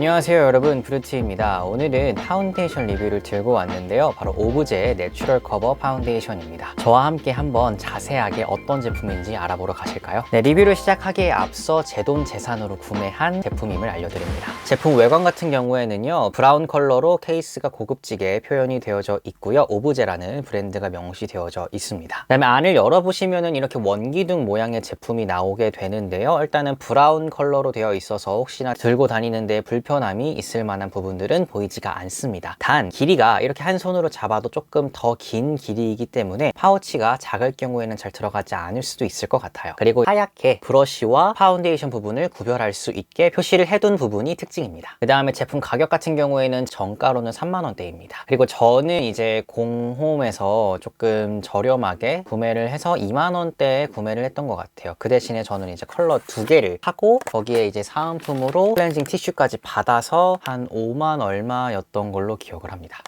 안녕하세요 여러분, 브루트입니다. 오늘은 파운데이션 리뷰를 들고 왔는데요, 바로 오브제의 내추럴 커버 파운데이션입니다. 저와 함께 한번 자세하게 어떤 제품인지 알아보러 가실까요? 네, 리뷰를 시작하기에 앞서 제 돈 재산으로 구매한 제품임을 알려드립니다. 제품 외관 같은 경우에는요, 브라운 컬러로 케이스가 고급지게 표현이 되어져 있고요, 오브제라는 브랜드가 명시되어져 있습니다. 그 다음에 안을 열어보시면은 이렇게 원기둥 모양의 제품이 나오게 되는데요, 일단은 브라운 컬러로 되어 있어서 혹시나 들고 다니는데 불편함이 있을 만한 부분들은 보이지가 않습니다. 단 길이가 이렇게 한 손으로 잡아도 조금 더 긴 길이이기 때문에 파우치가 작을 경우에는 잘 들어가지 않을 수도 있을 것 같아요. 그리고 하얗게 브러쉬와 파운데이션 부분을 구별할 수 있게 표시를 해둔 부분이 특징입니다. 그 다음에 제품 가격 같은 경우에는 정가로는 3만원대입니다. 그리고 저는 이제 공홈에서 조금 저렴하게 구매를 해서 2만원대에 구매를 했던 것 같아요. 그 대신에 저는 이제 컬러 2개를 하고 거기에 이제 사은품으로 클렌징 티슈까지 받아서 한 5만 얼마였던 걸로 기억을 합니다.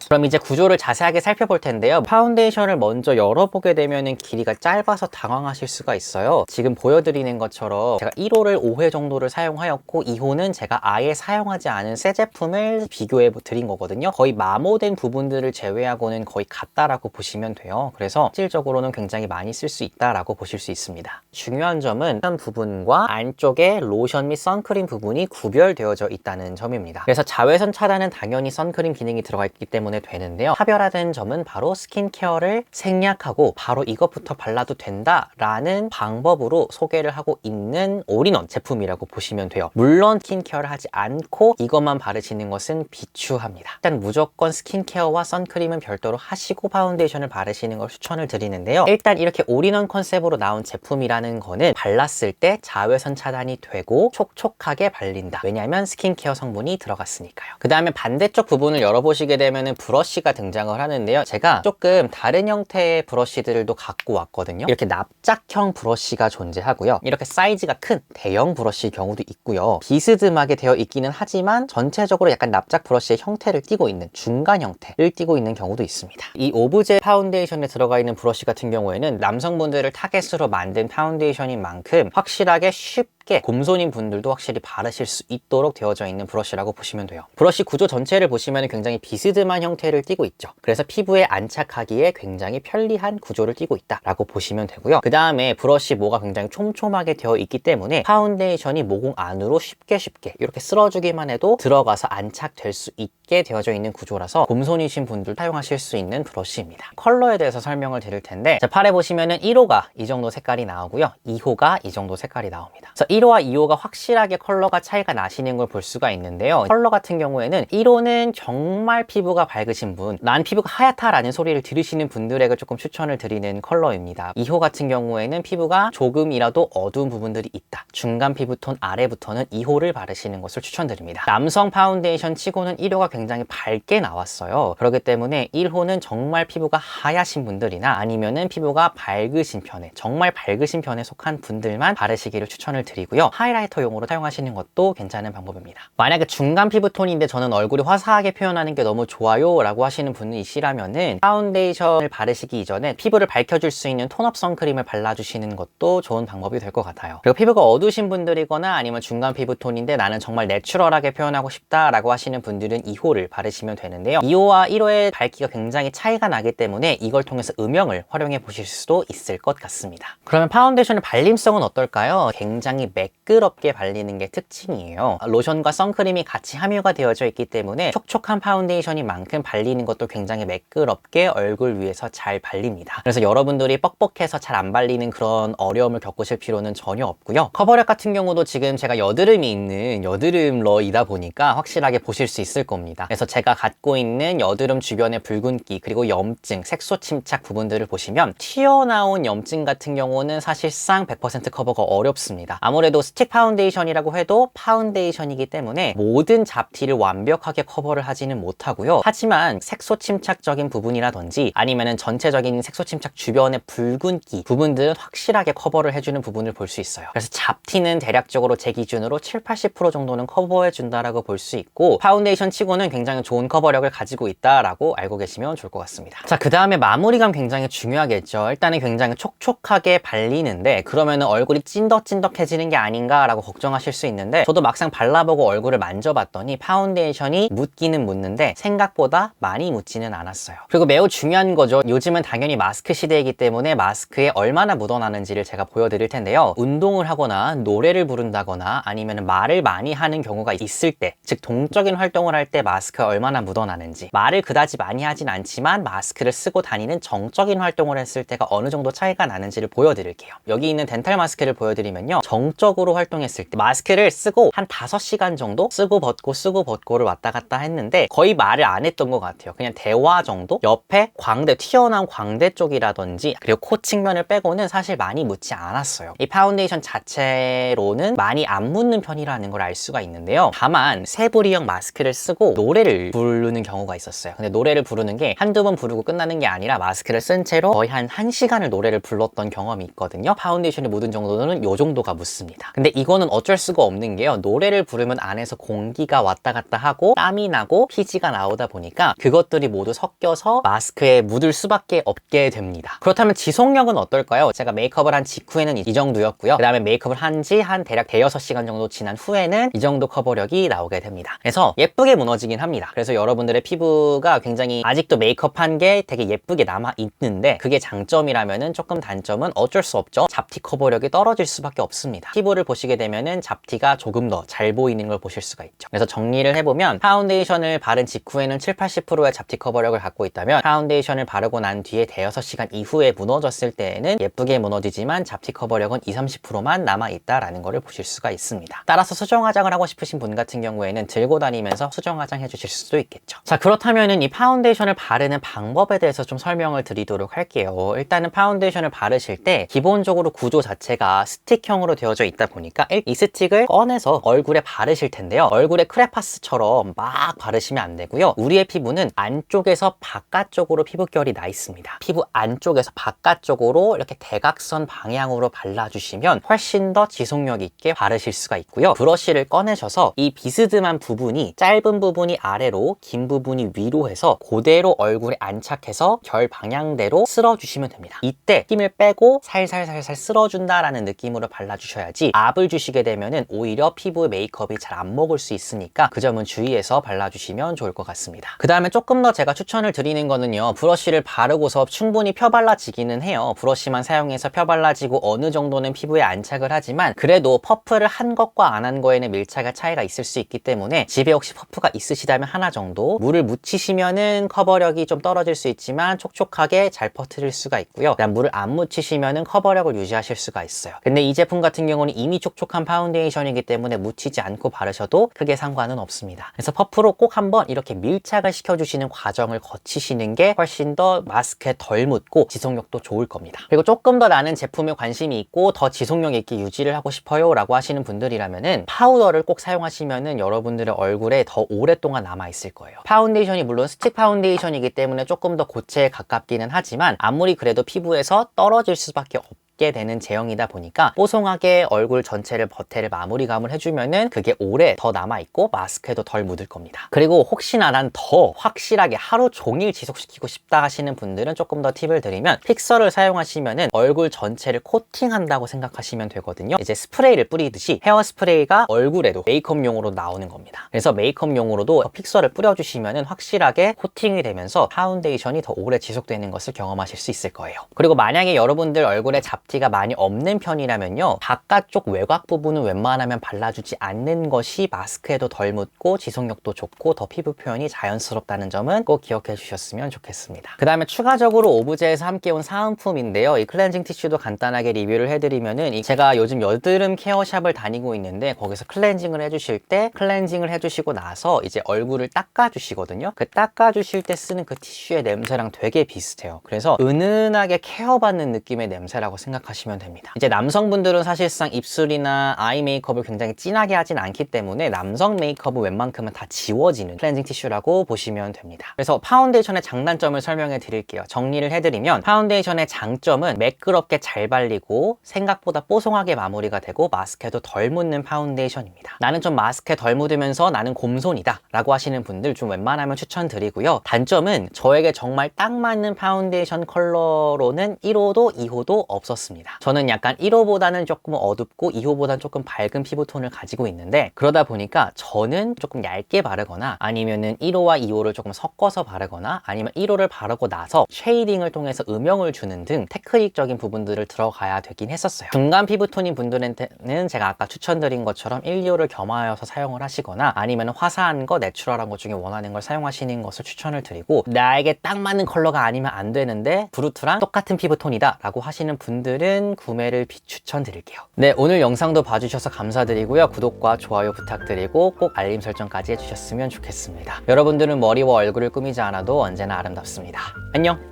그럼 이제 구조를 자세하게 살펴볼 텐데요, 파운데이션을 먼저 열어보게 되면 길이가 짧아서 당황하실 수가 있어요. 지금 보여드리는 것처럼 제가 1호를 5회 정도를 사용하였고 2호는 제가 아예 사용하지 않은 새 제품을 비교해 드린 거거든요. 거의 마모된 부분들을 제외하고는 거의 같다라고 보시면 돼요. 그래서 실질적으로는 굉장히 많이 쓸 수 있다라고 보실 수 있습니다. 중요한 점은 한 부분과 안쪽에 로션 및 선크림 부분이 구별되어져 있다는 점입니다. 그래서 자외선 차단은 당연히 선크림 기능이 들어가 있기 때문에 되는데요, 차별화된 점은 바로 스킨케어를 생략하고 바로 이것부터 발라도 된다라는 방법으로 소개를 하고 있는 올인원 제품이라고 보시면 돼요. 물론 스킨케어를 하지 않고 이것만 바르시는 것은 비추합니다. 일단 무조건 스킨케어와 선크림은 별도로 하시고 파운데이션을 바르시는 걸 추천을 드리는데요, 일단 이렇게 올인원 컨셉으로 나온 제품이라는 거는 발랐을 때 자외선 차단이 되고 촉촉하게 발린다. 왜냐하면 스킨케어 성분이 들어갔으니까요. 그 다음에 반대쪽 부분을 열어보시게 되면 브러쉬가 등장을 하는데요, 제가 조금 다른 형태의 브러쉬들도 갖고 왔거든요. 이렇게 납작형 브러쉬가 존재하고요, 이렇게 사이즈가 큰 대형 브러쉬 경우도 있고요, 비스듬하게 되어 있기는 하지만 전체적으로 약간 납작 브러쉬의 형태를 띠고 있는 중간 형태를 띠고 있는 경우도 있습니다. 이 오브제 파운데이션에 들어가 있는 브러쉬 같은 경우에는 남성분들을 타겟으로 만든 파운데이션인 만큼 확실하게 쉽게 곰손인 분들도 확실히 바르실 수 있도록 되어져 있는 브러쉬라고 보시면 돼요. 브러쉬 구조 전체를 보시면 굉장히 비스듬한 형태를 띠고 있죠. 그래서 피부에 안착하기에 굉장히 편리한 구조를 띠고 있다라고 보시면 되고요. 그 다음에 브러쉬 모가 굉장히 촘촘하게 되어 있기 때문에 파운데이션이 모공 안으로 쉽게 이렇게 쓸어주기만 해도 들어가서 안착될 수 있게 되어져 있는 구조라서 곰손이신 분들 사용하실 수 있는 브러쉬입니다. 컬러에 대해서 설명을 드릴 텐데, 자, 팔에 보시면은 1호가 이 정도 색깔이 나오고요, 2호가 이 정도 색깔이 나옵니다. 그래서 1호와 2호가 확실하게 컬러가 차이가 나시는 걸 볼 수가 있는데요, 컬러 같은 경우에는 1호는 정말 피부가 밝으신 분, 난 피부가 하얗다라는 소리를 들으시는 분들에게 조금 추천을 드리는 컬러입니다. 2호 같은 경우에는 피부가 조금이라도 어두운 부분들이 있다, 중간 피부톤 아래부터는 2호를 바르시는 것을 추천드립니다. 남성 파운데이션 치고는 1호가 굉장히 밝게 나왔어요. 그렇기 때문에 1호는 정말 피부가 하얗신 분들이나 아니면은 피부가 밝으신 편에, 정말 밝으신 편에 속한 분들만 바르시기를 추천을 드리고요, 하이라이터용으로 사용하시는 것도 괜찮은 방법입니다. 만약에 중간 피부톤인데 저는 얼굴이 화사하게 표현하는 게 너무 좋아요 라고 하시는 분이시라면은 파운데이션을 바르시기 이전에 피부를 밝혀줄 수 있는 톤업 선크림을 발라주시는 것도 좋은 방법이 될 것 같아요. 그리고 피부가 어두우신 분들이거나 아니면 중간 피부톤인데 나는 정말 내추럴하게 표현하고 싶다 라고 하시는 분들은 2호를 바르시면 되는데요, 2호와 1호의 밝기가 굉장히 차이가 나기 때문에 이걸 통해서 음영을 활용해 보실 수도 있을 것 같습니다. 그러면 파운데이션의 발림성은 어떨까요? 굉장히 매끄럽게 발리는 게 특징이에요. 로션과 선크림이 같이 함유가 되어져 있기 때문에 촉촉한 파운데이션인 만큼 발리는 것도 굉장히 매끄럽게 얼굴 위에서 잘 발립니다. 그래서 여러분들이 뻑뻑해서 잘 안 발리는 그런 어려움을 겪으실 필요는 전혀 없고요, 커버력 같은 경우도 지금 제가 여드름이 있는 여드름러이다 보니까 확실하게 보실 수 있을 겁니다. 그래서 제가 갖고 있는 여드름 주변의 붉은기 그리고 염증, 색소 침착 부분들을 보시면 튀어나온 염증 같은 경우는 사실상 100% 커버가 어렵습니다. 아무래도 스틱 파운데이션이라고 해도 파운데이션이기 때문에 모든 잡티를 완벽하게 커버를 하지는 못하고요, 하지만 하지만 색소 침착적인 부분이라든지 아니면은 전체적인 색소 침착 주변의 붉은기 부분들은 확실하게 커버를 해주는 부분을 볼 수 있어요. 그래서 잡티는 대략적으로 제 기준으로 70~80% 정도는 커버해 준다라고 볼 수 있고, 파운데이션 치고는 굉장히 좋은 커버력을 가지고 있다라고 알고 계시면 좋을 것 같습니다. 자, 그 다음에 마무리감 굉장히 중요하겠죠. 일단은 굉장히 촉촉하게 발리는데 그러면은 얼굴이 찐덕찐덕해지는 게 아닌가라고 걱정하실 수 있는데, 저도 막상 발라보고 얼굴을 만져봤더니 파운데이션이 묻기는 묻는데 생각보다 많이 묻지는 않았어요. 그리고 매우 중요한 거죠. 요즘은 당연히 마스크 시대이기 때문에 마스크에 얼마나 묻어나는지를 제가 보여드릴 텐데요. 운동을 하거나 노래를 부른다거나 아니면 말을 많이 하는 경우가 있을 때, 즉 동적인 활동을 할 때 마스크가 얼마나 묻어나는지, 말을 그다지 많이 하진 않지만 마스크를 쓰고 다니는 정적인 활동을 했을 때가 어느 정도 차이가 나는지를 보여드릴게요. 여기 있는 덴탈 마스크를 보여드리면요, 정적으로 활동했을 때 마스크를 쓰고 한 5시간 정도 쓰고 벗고를 왔다 갔다 했는데 거의 말을 안 했던 것 같아요. 그냥 대화 정도? 옆에 광대, 튀어나온 광대 쪽이라든지 그리고 코 측면을 빼고는 사실 많이 묻지 않았어요. 이 파운데이션 자체로는 많이 안 묻는 편이라는 걸 알 수가 있는데요. 다만 세부리형 마스크를 쓰고 노래를 부르는 경우가 있었어요. 근데 노래를 부르는 게 한두 번 부르고 끝나는 게 아니라 마스크를 쓴 채로 거의 한 1시간을 노래를 불렀던 경험이 있거든요. 파운데이션이 묻은 정도는 요 정도가 묻습니다. 근데 이거는 어쩔 수가 없는 게요, 노래를 부르면 안에서 공기가 왔다 갔다 하고 땀이 나고 피지가 나오다 보니까 그것들이 모두 섞여서 마스크에 묻을 수밖에 없게 됩니다. 그렇다면 지속력은 어떨까요? 제가 메이크업을 한 직후에는 이 정도였고요. 그 다음에 메이크업을 한 지 한 대략 대여섯 시간 정도 지난 후에는 이 정도 커버력이 나오게 됩니다. 그래서 예쁘게 무너지긴 합니다. 그래서 여러분들의 피부가 굉장히 아직도 메이크업한 게 되게 예쁘게 남아 있는데, 그게 장점이라면은 조금 단점은 어쩔 수 없죠. 잡티 커버력이 떨어질 수밖에 없습니다. 피부를 보시게 되면은 잡티가 조금 더 잘 보이는 걸 보실 수가 있죠. 그래서 정리를 해보면, 파운데이션을 바른 직후에는 70~80%의 잡티 커버력을 갖고 있다면 파운데이션을 바르고 난 뒤에 대여섯 시간 이후에 무너졌을 때에는 예쁘게 무너지지만 잡티 커버력은 20~30%만 남아있다라는 것을 보실 수가 있습니다. 따라서 수정 화장을 하고 싶으신 분 같은 경우에는 들고 다니면서 수정 화장 해주실 수도 있겠죠. 자, 그렇다면은 이 파운데이션을 바르는 방법에 대해서 좀 설명을 드리도록 할게요. 일단은 파운데이션을 바르실 때 기본적으로 구조 자체가 스틱형으로 되어져 있다 보니까 이 스틱을 꺼내서 얼굴에 바르실 텐데요. 얼굴에 크레파스처럼 막 바르시면 안 되고요. 우리의 피부는 안쪽에서 바깥쪽으로 피부결이 나 있습니다. 피부 안쪽에서 바깥쪽으로 이렇게 대각선 방향으로 발라주시면 훨씬 더 지속력 있게 바르실 수가 있고요. 브러쉬를 꺼내셔서 이 비스듬한 부분이, 짧은 부분이 아래로 긴 부분이 위로 해서 그대로 얼굴에 안착해서 결 방향대로 쓸어주시면 됩니다. 이때 힘을 빼고 살살살살 쓸어준다라는 느낌으로 발라주셔야지 압을 주시게 되면은 오히려 피부 메이크업이 잘 안 먹을 수 있으니까 그 점은 주의해서 발라주시면 좋을 것 같습니다. 그 다음에 조금 더 제가 추천을 드리는 거는요, 브러쉬를 바르고서 충분히 펴발라지기는 해요. 브러쉬만 사용해서 펴발라지고 어느 정도는 피부에 안착을 하지만 그래도 퍼프를 한 것과 안 한 거에는 밀착의 차이가 있을 수 있기 때문에 집에 혹시 퍼프가 있으시다면 하나 정도, 물을 묻히시면은 커버력이 좀 떨어질 수 있지만 촉촉하게 잘 퍼뜨릴 수가 있고요. 그다음 물을 안 묻히시면은 커버력을 유지하실 수가 있어요. 근데 이 제품 같은 경우는 이미 촉촉한 파운데이션이기 때문에 묻히지 않고 바르셔도 크게 상관은 없습니다. 그래서 퍼프로 꼭 한번 이렇게 밀착을 시켜주시는 과정을 거치시는 게 훨씬 더 마스크에 덜 묻고 지속력도 좋을 겁니다. 그리고 조금 더 나는 제품에 관심이 있고 더 지속력 있게 유지를 하고 싶어요 라고 하시는 분들이라면은 파우더를 꼭 사용하시면은 여러분들의 얼굴에 더 오랫동안 남아있을 거예요. 파운데이션이 물론 스틱 파운데이션이기 때문에 조금 더 고체에 가깝기는 하지만 아무리 그래도 피부에서 떨어질 수밖에 없게 되는 제형이다 보니까 뽀송하게 얼굴 전체를 버테를 마무리감을 해주면은 그게 오래 더 남아있고 마스크에도 덜 묻을 겁니다. 그리고 혹시나 난 더 확실하게 하루 종일 지속시키고 싶다 하시는 분들은 조금 더 팁을 드리면, 픽서를 사용하시면은 얼굴 전체를 코팅한다고 생각하시면 되거든요. 이제 스프레이를 뿌리듯이 헤어스프레이가 얼굴에도 메이크업용으로 나오는 겁니다. 그래서 메이크업용으로도 픽서를 뿌려주시면은 확실하게 코팅이 되면서 파운데이션이 더 오래 지속되는 것을 경험하실 수 있을 거예요. 그리고 만약에 여러분들 얼굴에 잡티가 많이 없는 편이라면요, 바깥쪽 외곽 부분은 웬만하면 발라주지 않는 것이 마스크에도 덜 묻고 지속력도 좋고 더 피부 표현이 자연스럽다는 점은 꼭 기억해 주셨으면 좋겠습니다. 그 다음에 추가적으로 오브제에서 함께 온 사은품인데요, 이 클렌징 티슈도 간단하게 리뷰를 해드리면은, 제가 요즘 여드름 케어샵을 다니고 있는데 거기서 클렌징을 해주실 때 클렌징을 해주시고 나서 이제 얼굴을 닦아주시거든요. 그 닦아주실 때 쓰는 그 티슈의 냄새랑 되게 비슷해요. 그래서 은은하게 케어받는 느낌의 냄새라고 생각하시면 생각하시면 됩니다. 이제 남성분들은 사실상 입술이나 아이 메이크업을 굉장히 진하게 하진 않기 때문에 남성 메이크업은 웬만큼은 다 지워지는 클렌징 티슈라고 보시면 됩니다. 그래서 파운데이션의 장단점을 설명해 드릴게요. 정리를 해드리면 파운데이션의 장점은 매끄럽게 잘 발리고 생각보다 뽀송하게 마무리가 되고 마스크에도 덜 묻는 파운데이션입니다. 나는 좀 마스크에 덜 묻으면서 나는 곰손이다 라고 하시는 분들 좀 웬만하면 추천드리고요. 단점은 저에게 정말 딱 맞는 파운데이션 컬러로는 1호도 2호도 없었습니다. 저는 약간 1호보다는 조금 어둡고 2호보다는 조금 밝은 피부톤을 가지고 있는데 그러다 보니까 저는 조금 얇게 바르거나 아니면은 1호와 2호를 조금 섞어서 바르거나 아니면 1호를 바르고 나서 쉐이딩을 통해서 음영을 주는 등 테크닉적인 부분들을 들어가야 되긴 했었어요. 중간 피부톤인 분들한테는 제가 아까 추천드린 것처럼 1, 2호를 겸하여서 사용을 하시거나 아니면 화사한 거, 내추럴한 것 중에 원하는 걸 사용하시는 것을 추천을 드리고 나에게 딱 맞는 컬러가 아니면 안 되는데 브루트랑 똑같은 피부톤이다 라고 하시는 분들은 구매를 비추천드릴게요. 네, 오늘 영상도 봐주셔서 감사드리고요. 구독과 좋아요 부탁드리고 꼭 알림 설정까지 해주셨으면 좋겠습니다. 여러분들은 머리와 얼굴을 꾸미지 않아도 언제나 아름답습니다. 안녕!